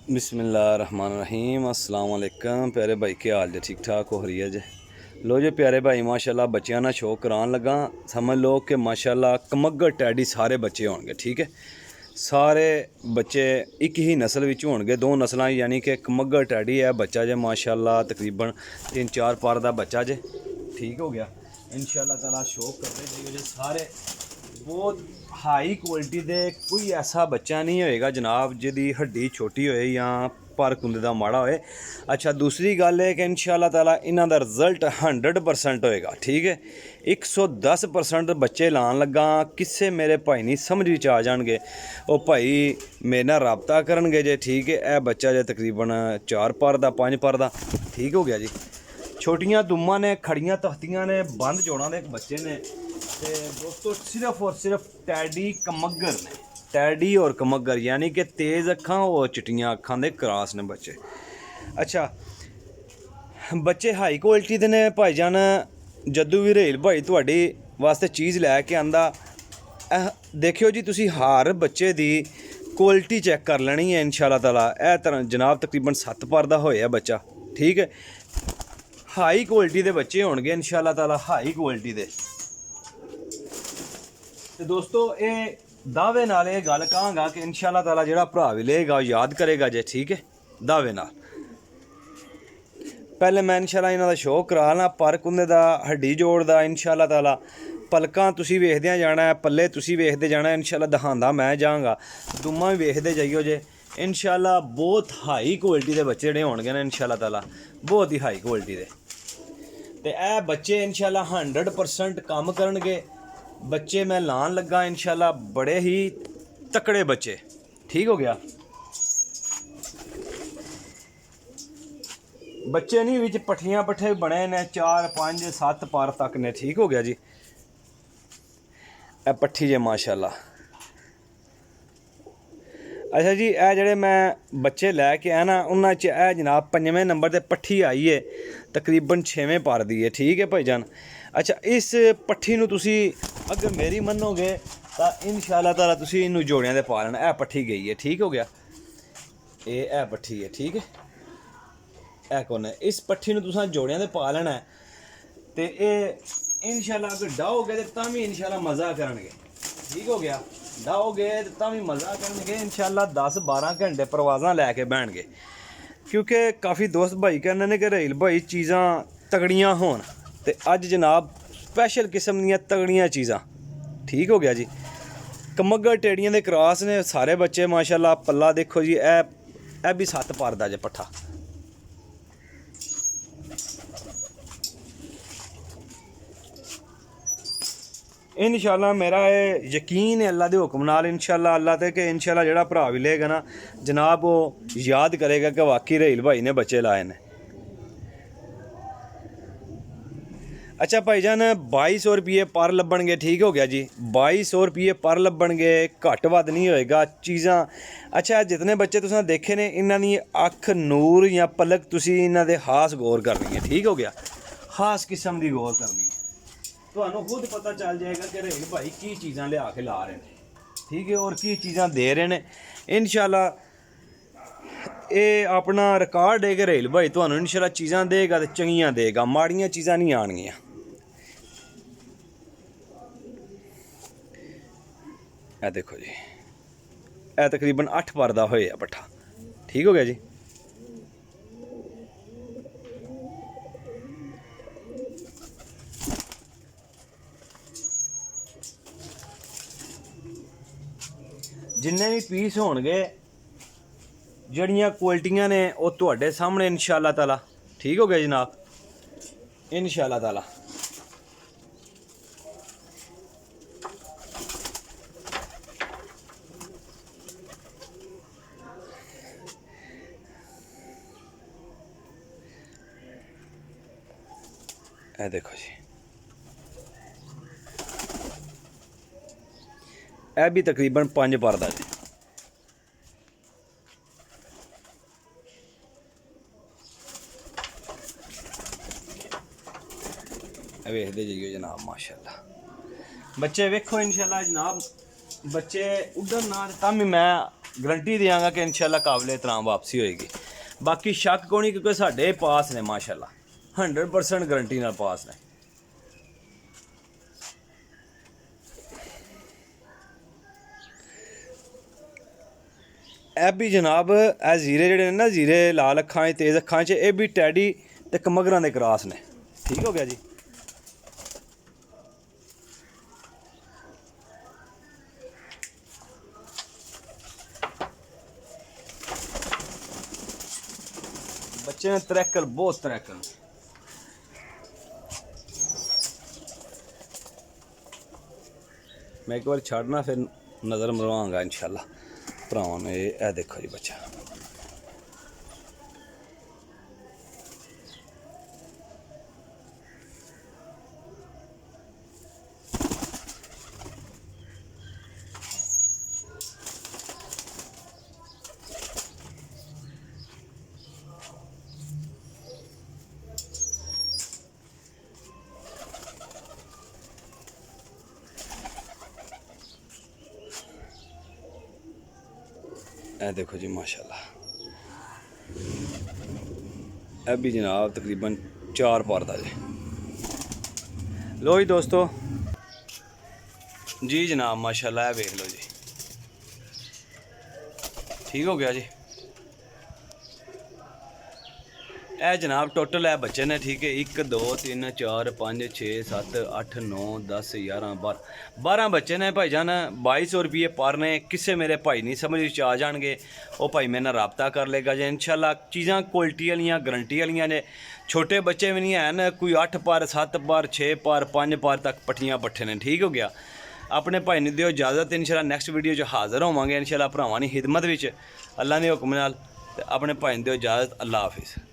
बिस्मिल्लाहिर्रहमानिर्रहीम अस्सलाम वालेकुम प्यारे भाई क्या हाल जे ठीक ठाक हो रही है जे लो जे प्यारे भाई माशाल्लाह बच्चों ना शो करान लगा समझ लो कि माशाल्लाह कमगर टैडी सारे बच्चे होंगे ठीक है सारे बच्चे एक ही नस्ल विच होंगे दो नस्लां यानी कि कमगर टैडी है बच्चा जे माशाल्लाह तकरीबन 3-4 पार दा बच्चा जे ठीक हो गया इंशाल्लाह ताला शो करते जाइए जे सारे बहुत हाई क्वालिटी दे कोई ऐसा बच्चा नहीं होएगा जनाब जिहदी हड्डी छोटी होए या पर कुंदे दा माड़ा होए। अच्छा दूसरी गल है कि इंशाल्लाह ताला इन्हां दा रिजल्ट 100% होएगा ठीक है 110% बच्चे लान लगा किसे मेरे भाई नहीं समझ विच आ जाणगे ओ भाई मेरे नाल राबता करनगे जे ठीक है ए बच्चा जे तकरीबन 4 पर दा 5 पर दा ठीक हो गया जी छोटियां दुम्मा ने खड़ियां तख्तियां ने बंद जोड़ां दे बच्चे ने ते दोस्तों सिर्फ और सिर्फ टैडी कमगर ने टैडी और कमगर यानी कि तेज़ अखां और चिट्टियां अखां दे क्रॉस ने बच्चे। अच्छा बच्चे हाई क्वालिटी दे ने भाईजान जद्दू भी रेल भाई तुहाडी वास्ते चीज़ लैके आंदा देखियो जी तुसी हर बच्चे दी क्वालिटी चेक कर लेनी है इंशाल्लाह ताला ए तरह जनाब तकरीबन 7 पर दा होया बच्चा ठीक है हाई क्वालिटी दे बच्चे होणगे इंशाल्लाह ताला हाई क्वालिटी दे। तो दोस्तों ये दावे नाल ये गल कहांगा कि इंशाल्लाह ताला जिहड़ा भरा भी लेगा याद करेगा जे ठीक है दावे नाल। पहले मैं इंशाल्लाह इन्हां दा शो करा ला पर कुंदे दा हड्डी जोड़ दा इंशाल्लाह ताला पलकां तुसीं वेखदे जाना है पल्ले तुसीं वेखदे जाना है इंशाल्लाह दिखांदा मैं जांगा दुम्मा भी वेखदे जाइयो जे इंशाल्लाह बहुत हाई क्वालिटी दे बच्चे जिहड़े होणगे ना इंशाल्लाह ताला बहुत ही हाई क्वालिटी दे ते ए बच्चे इंशाल्लाह 100% काम करनगे बच्चे मैं लान लगा इंशाल्लाह बड़े ही तकड़े बच्चे ठीक हो गया बच्चे नहीं विच पट्ठियां पट्ठे बने ने 4 5 7 पर तक ने ठीक हो गया जी ए पट्ठी जे माशाल्लाह। अच्छा जी ए जेह्ड़े मैं बच्चे लैके आया ना उन्हां च ए जनाब 5वें नंबर ते पट्ठी आई है तकरीबन 6वें पर दी है ठीक है भाईजान। अच्छा इस पट्ठी नूं तुसी अगर मेरी मन्नोगे तो इंशाल्लाह ताला तुसी इनू जोड़ियां दे पा लेना ए पट्ठी गई है ठीक हो गया ए पट्ठी है ठीक है ए कौन है इस पट्ठी नूं तुसां जोड़ियां दे पा लेना ते ए इंशाल्लाह अगर डाहोगे तो तां भी इंशाल्लाह मज़ा करनगे ठीक हो गया डाहोगे तो तां भी मज़ा करनगे इंशाल्लाह 10-12 घंटे परवाज़ां लैके बैठणगे क्योंकि काफ़ी दोस्त भाई कहने ने कि रेल भाई चीज़ां तगड़ियां होन ते अज जनाब स्पैशल किस्म दियां तगड़ियां चीज़ां ठीक हो गया जी कमगर टेड़ियां दे क्रॉस ने सारे बच्चे माशाल्लाह पल्ला देखो जी ए भी 7 पर दा जे पट्ठा इंशाल्लाह मेरा ये यकीन है अल्लाह के हुक्म नाल इंशाल्लाह अल्लाह ते कि इंशाल्लाह जेह्ड़ा भरा भी लेगा ना जनाब वो याद करेगा कि वाकई रेल भाई ने बच्चे लाए ने। अच्छा भाईजान 2200 रुपये पर लब्भणगे ठीक हो गया जी 2200 रुपये पर लब्भणगे घट वध नहीं होएगा चीज़ां। अच्छा जितने बच्चे तुसें देखे ने इन्हां दी अख नूर या पलक तुसी इन्हां दे हास गौर करनी है ठीक हो गया हास किस्म की गौर करनी है तुहानू खुद पता चल जाएगा कि रेल भाई की चीज़ां लिया के ला रहे हैं ठीक है और की चीज़ां दे रहे हैं इंशाल्लाह ये अपना रिकॉर्ड है कि रेल भाई तुहानू इंशाल्लाह चीज़ां देगा तो चंगियां देगा माड़ियां चीज़ां नहीं आनगियां। ए देखो जी ए तकरीबन 8 पर दा होया पट्ठा ठीक हो गया जी जिन्ने भी पीस होणगे जड़ियां क्वालिटियां ने वो तुहाडे सामने इंशाल्लाह ताला ठीक हो गया जनाब इंशाल्लाह ताला। ए देखो जी ए भी तकरीबन 5 पर दा जी वेखदे जाइयो जनाब माशाल्लाह बच्चे वेखो इंशाल्लाह जनाब बच्चे उधर ना तां भी मैं ਗਰੰਟੀ ਦਿਆਂਗਾ ਕਿ ਇਨਸ਼ਾਅੱਲਾ ਕਾਬਲੇ ਇਤਰਾਮ ਵਾਪਸੀ ਹੋਏਗੀ। ਬਾਕੀ ਸ਼ੱਕ ਕੋਈ ਨਹੀਂ, ਕਿਉਂਕਿ ਸਾਡੇ ਪਾਸ ਨੇ ਮਾਸ਼ਾਅੱਲਾ 100% ਗਰੰਟੀ ਨਾਲ ਪਾਸ ਨੇ। ਇਹ ਵੀ ਜਨਾਬ ਇਹ ਜ਼ੀਰੇ ਜਿਹੜੇ ਨੇ ना, ਜ਼ੀਰੇ लाल अखां तेज़ अखां च, ये भी टैडी ते कमगरां दे क्रॉस ने। ठीक हो गया जी। बच्चे ने त्रैकल, बहुत त्रैकल। मैं एक बार छाड़ना फिर नज़र मरवाऊंगा इंशाल्लाह भरावां ने। ये देखो जी बच्चा, ਇਹ देखो जी माशाल्लाह। ਇਹ भी जनाब तकरीबन 4 पार ਦਾ जी। लो जी दोस्तों जी जनाब माशाल्लाह, ਇਹ ਵੇਖ ਲਓ जी। ठीक हो गया जी। ਇਹ जनाब टोटल है बच्चे ने। ठीक है, 1 2 3 4 5 6 7 8 9 10 11 12 बच्चे ने भाईजान। 2200 रुपये पर ने। किसे मेरे भाई नहीं समझ आ जाएंगे वो भाई मेरे नाल रबता कर लेगा जी इंशाल्लाह। चीज़ां क्वालिटी वालियां गारंटी वालियां ने। छोटे बच्चे भी नहीं हैं, कोई 8 पार 7 पार 6 पार 5 पार तक पट्टियां पट्ठे ने। ठीक हो गया। अपने भाई ने दिओ इजाज़त। इंशाल्लाह नेक्स्ट वीडियो च हाज़र होवांगे इंशाल्लाह भरावां दी खिदमत विच अल्लाह दे हुक्म नाल। अपने भाई ने दिओ इजाज़त। अल्लाह हाफिज़।